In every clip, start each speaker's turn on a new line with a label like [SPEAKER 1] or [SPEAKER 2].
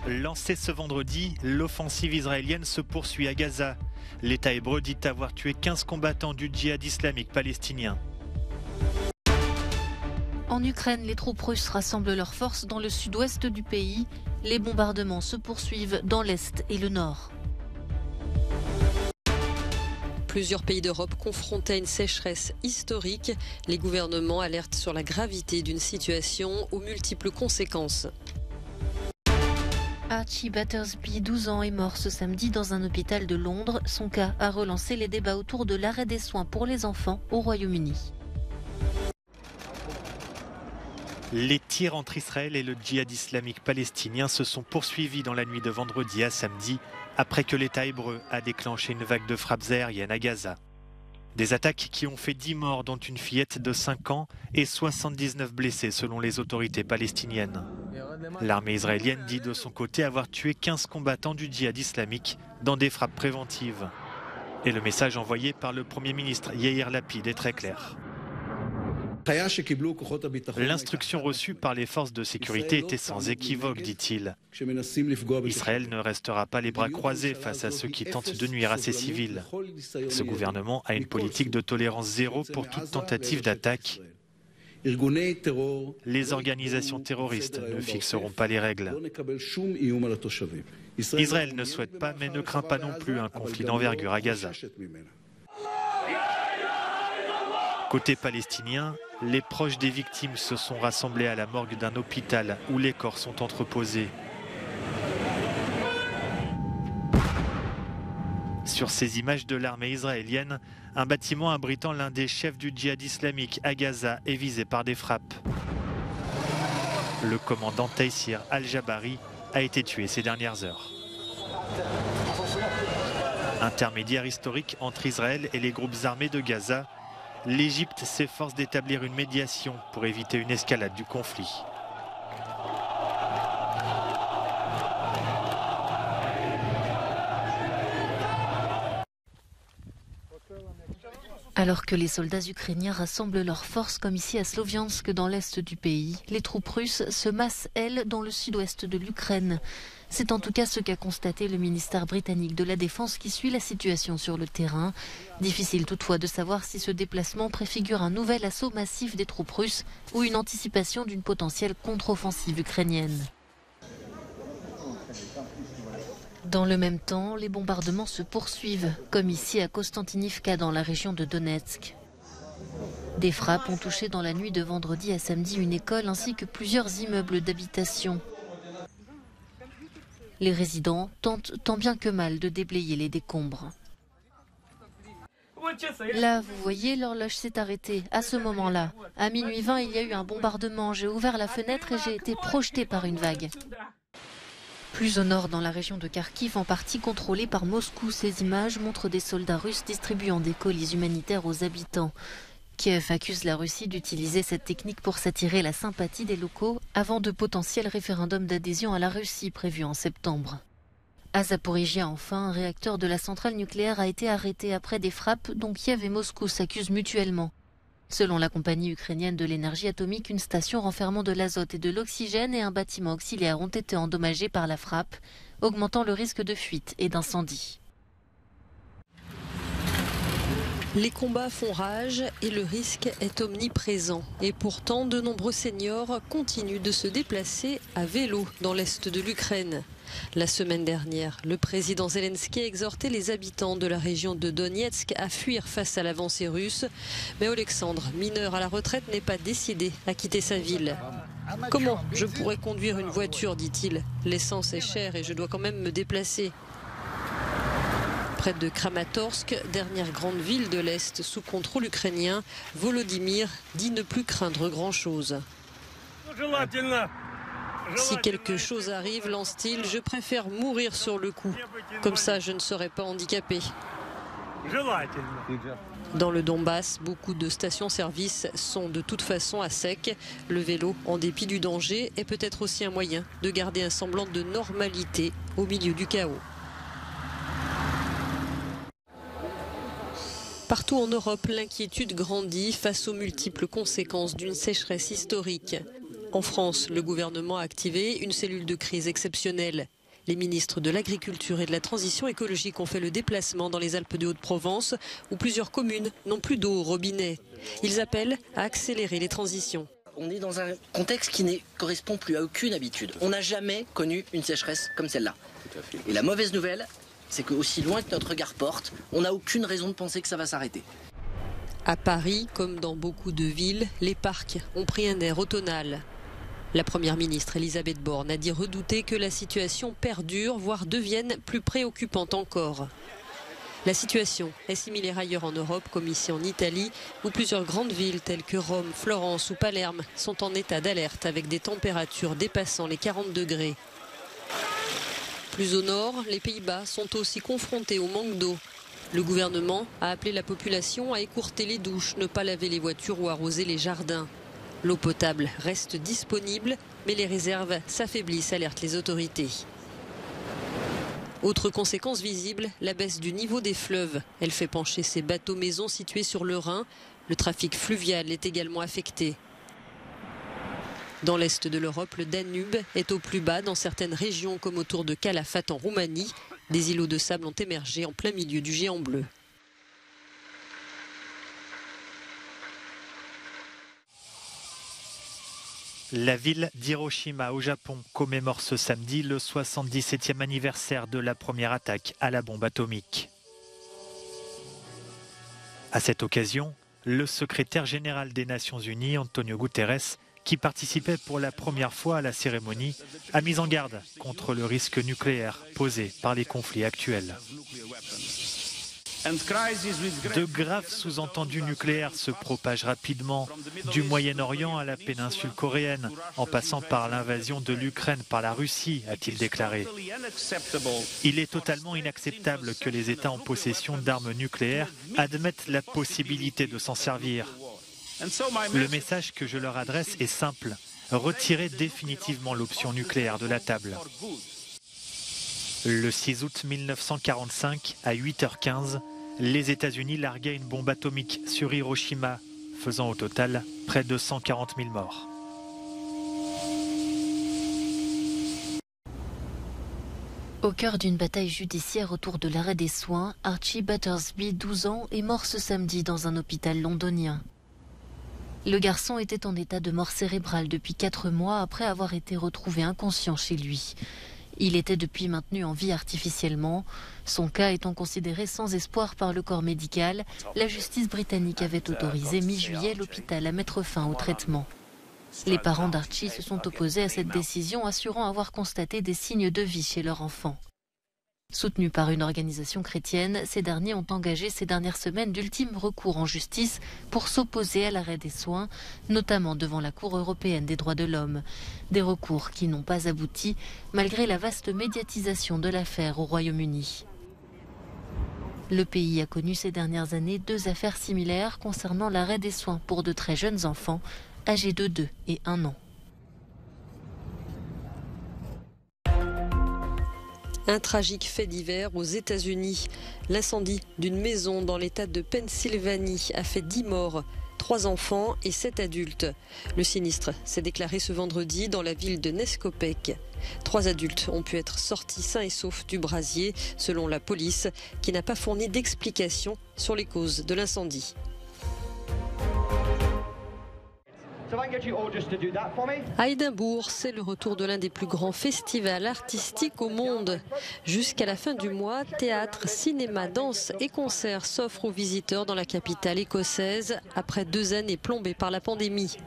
[SPEAKER 1] Lancée ce vendredi, l'offensive israélienne se poursuit à Gaza. L'État hébreu dit avoir tué 15 combattants du djihad islamique palestinien.
[SPEAKER 2] En Ukraine, les troupes russes rassemblent leurs forces dans le sud-ouest du pays. Les bombardements se poursuivent dans l'est et le nord.
[SPEAKER 3] Plusieurs pays d'Europe confrontés à une sécheresse historique. Les gouvernements alertent sur la gravité d'une situation aux multiples conséquences.
[SPEAKER 2] Archie Battersby, 12 ans, est mort ce samedi dans un hôpital de Londres. Son cas a relancé les débats autour de l'arrêt des soins pour les enfants au Royaume-Uni.
[SPEAKER 1] Les tirs entre Israël et le djihad islamique palestinien se sont poursuivis dans la nuit de vendredi à samedi, après que l'État hébreu a déclenché une vague de frappes aériennes à Gaza. Des attaques qui ont fait 10 morts, dont une fillette de 5 ans, et 79 blessés selon les autorités palestiniennes. L'armée israélienne dit de son côté avoir tué 15 combattants du djihad islamique dans des frappes préventives. Et le message envoyé par le Premier ministre Yair Lapid est très clair. L'instruction reçue par les forces de sécurité était sans équivoque, dit-il. Israël ne restera pas les bras croisés face à ceux qui tentent de nuire à ses civils. Ce gouvernement a une politique de tolérance zéro pour toute tentative d'attaque. Les organisations terroristes ne fixeront pas les règles. Israël ne souhaite pas, mais ne craint pas non plus un conflit d'envergure à Gaza. Côté palestinien, les proches des victimes se sont rassemblés à la morgue d'un hôpital où les corps sont entreposés. Sur ces images de l'armée israélienne, un bâtiment abritant l'un des chefs du djihad islamique à Gaza est visé par des frappes. Le commandant Taïsir Al-Jabari a été tué ces dernières heures. Intermédiaire historique entre Israël et les groupes armés de Gaza, l'Égypte s'efforce d'établir une médiation pour éviter une escalade du conflit.
[SPEAKER 2] Alors que les soldats ukrainiens rassemblent leurs forces comme ici à Sloviansk dans l'est du pays, les troupes russes se massent, elles, dans le sud-ouest de l'Ukraine. C'est en tout cas ce qu'a constaté le ministère britannique de la Défense qui suit la situation sur le terrain. Difficile toutefois de savoir si ce déplacement préfigure un nouvel assaut massif des troupes russes ou une anticipation d'une potentielle contre-offensive ukrainienne. Dans le même temps, les bombardements se poursuivent, comme ici à Kostantinivka dans la région de Donetsk. Des frappes ont touché dans la nuit de vendredi à samedi une école ainsi que plusieurs immeubles d'habitation. Les résidents tentent tant bien que mal de déblayer les décombres. Là, vous voyez, l'horloge s'est arrêtée. À ce moment-là, à minuit 20, il y a eu un bombardement. J'ai ouvert la fenêtre et j'ai été projeté par une vague. Plus au nord, dans la région de Kharkiv, en partie contrôlée par Moscou, ces images montrent des soldats russes distribuant des colis humanitaires aux habitants. Kiev accuse la Russie d'utiliser cette technique pour s'attirer la sympathie des locaux avant de potentiels référendums d'adhésion à la Russie prévus en septembre. À Zaporijia, enfin, un réacteur de la centrale nucléaire a été arrêté après des frappes dont Kiev et Moscou s'accusent mutuellement. Selon la compagnie ukrainienne de l'énergie atomique, une station renfermant de l'azote et de l'oxygène et un bâtiment auxiliaire ont été endommagés par la frappe, augmentant le risque de fuite et d'incendie.
[SPEAKER 3] Les combats font rage et le risque est omniprésent. Et pourtant, de nombreux seniors continuent de se déplacer à vélo dans l'est de l'Ukraine. La semaine dernière, le président Zelensky a exhorté les habitants de la région de Donetsk à fuir face à l'avancée russe. Mais Alexandre, mineur à la retraite, n'est pas décidé à quitter sa ville. « Comment je pourrais conduire une voiture ?» dit-il. « L'essence est chère et je dois quand même me déplacer. » Près de Kramatorsk, dernière grande ville de l'Est sous contrôle ukrainien, Volodymyr dit ne plus craindre grand-chose. Si quelque chose arrive, lance-t-il, je préfère mourir sur le coup. Comme ça, je ne serai pas handicapé. Dans le Donbass, beaucoup de stations-service sont de toute façon à sec. Le vélo, en dépit du danger, est peut-être aussi un moyen de garder un semblant de normalité au milieu du chaos. Partout en Europe, l'inquiétude grandit face aux multiples conséquences d'une sécheresse historique. En France, le gouvernement a activé une cellule de crise exceptionnelle. Les ministres de l'Agriculture et de la Transition écologique ont fait le déplacement dans les Alpes de Haute-Provence, où plusieurs communes n'ont plus d'eau au robinet. Ils appellent à accélérer les transitions.
[SPEAKER 4] On est dans un contexte qui ne correspond plus à aucune habitude. On n'a jamais connu une sécheresse comme celle-là. Et la mauvaise nouvelle, c'est qu'aussi loin que notre regard porte, on n'a aucune raison de penser que ça va s'arrêter.
[SPEAKER 3] À Paris, comme dans beaucoup de villes, les parcs ont pris un air automnal. La première ministre Elisabeth Borne a dit redouter que la situation perdure, voire devienne plus préoccupante encore. La situation est similaire ailleurs en Europe, comme ici en Italie, où plusieurs grandes villes telles que Rome, Florence ou Palerme sont en état d'alerte avec des températures dépassant les 40 degrés. Plus au nord, les Pays-Bas sont aussi confrontés au manque d'eau. Le gouvernement a appelé la population à écourter les douches, ne pas laver les voitures ou arroser les jardins. L'eau potable reste disponible, mais les réserves s'affaiblissent, alertent les autorités. Autre conséquence visible, la baisse du niveau des fleuves. Elle fait pencher ces bateaux maisons situés sur le Rhin. Le trafic fluvial est également affecté. Dans l'est de l'Europe, le Danube est au plus bas dans certaines régions comme autour de Calafate en Roumanie. Des îlots de sable ont émergé en plein milieu du géant bleu.
[SPEAKER 1] La ville d'Hiroshima au Japon commémore ce samedi le 77e anniversaire de la première attaque à la bombe atomique. À cette occasion, le secrétaire général des Nations Unies, Antonio Guterres, qui participait pour la première fois à la cérémonie, a mis en garde contre le risque nucléaire posé par les conflits actuels. De graves sous-entendus nucléaires se propagent rapidement, du Moyen-Orient à la péninsule coréenne, en passant par l'invasion de l'Ukraine par la Russie, a-t-il déclaré. Il est totalement inacceptable que les États en possession d'armes nucléaires admettent la possibilité de s'en servir. Le message que je leur adresse est simple, retirer définitivement l'option nucléaire de la table. Le 6 août 1945, à 8h15, les États-Unis larguaient une bombe atomique sur Hiroshima, faisant au total près de 140 000 morts.
[SPEAKER 2] Au cœur d'une bataille judiciaire autour de l'arrêt des soins, Archie Battersby, 12 ans, est mort ce samedi dans un hôpital londonien. Le garçon était en état de mort cérébrale depuis 4 mois après avoir été retrouvé inconscient chez lui. Il était depuis maintenu en vie artificiellement. Son cas étant considéré sans espoir par le corps médical, la justice britannique avait autorisé mi-juillet l'hôpital à mettre fin au traitement. Les parents d'Archie se sont opposés à cette décision, assurant avoir constaté des signes de vie chez leur enfant. Soutenus par une organisation chrétienne, ces derniers ont engagé ces dernières semaines d'ultimes recours en justice pour s'opposer à l'arrêt des soins, notamment devant la Cour européenne des droits de l'homme. Des recours qui n'ont pas abouti, malgré la vaste médiatisation de l'affaire au Royaume-Uni. Le pays a connu ces dernières années 2 affaires similaires concernant l'arrêt des soins pour de très jeunes enfants, âgés de 2 et 1 an.
[SPEAKER 3] Un tragique fait divers aux États-Unis. L'incendie d'une maison dans l'État de Pennsylvanie a fait 10 morts, 3 enfants et 7 adultes. Le sinistre s'est déclaré ce vendredi dans la ville de Nescopec. 3 adultes ont pu être sortis sains et saufs du brasier, selon la police, qui n'a pas fourni d'explication sur les causes de l'incendie. À Édimbourg, c'est le retour de l'un des plus grands festivals artistiques au monde. Jusqu'à la fin du mois, théâtre, cinéma, danse et concerts s'offrent aux visiteurs dans la capitale écossaise après 2 années plombées par la pandémie.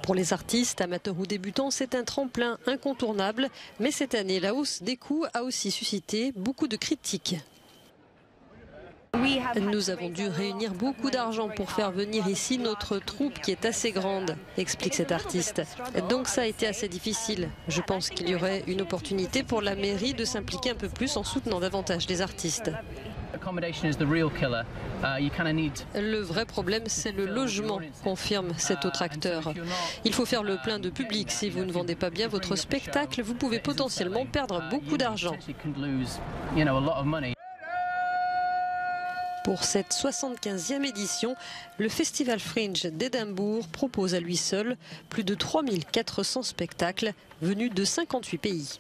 [SPEAKER 3] Pour les artistes, amateurs ou débutants, c'est un tremplin incontournable. Mais cette année, la hausse des coûts a aussi suscité beaucoup de critiques. Nous avons dû réunir beaucoup d'argent pour faire venir ici notre troupe qui est assez grande, explique cet artiste. Donc ça a été assez difficile. Je pense qu'il y aurait une opportunité pour la mairie de s'impliquer un peu plus en soutenant davantage les artistes. Le vrai problème, c'est le logement, confirme cet autre acteur. Il faut faire le plein de public. Si vous ne vendez pas bien votre spectacle, vous pouvez potentiellement perdre beaucoup d'argent. Pour cette 75e édition, le Festival Fringe d'Édimbourg propose à lui seul plus de 3400 spectacles venus de 58 pays.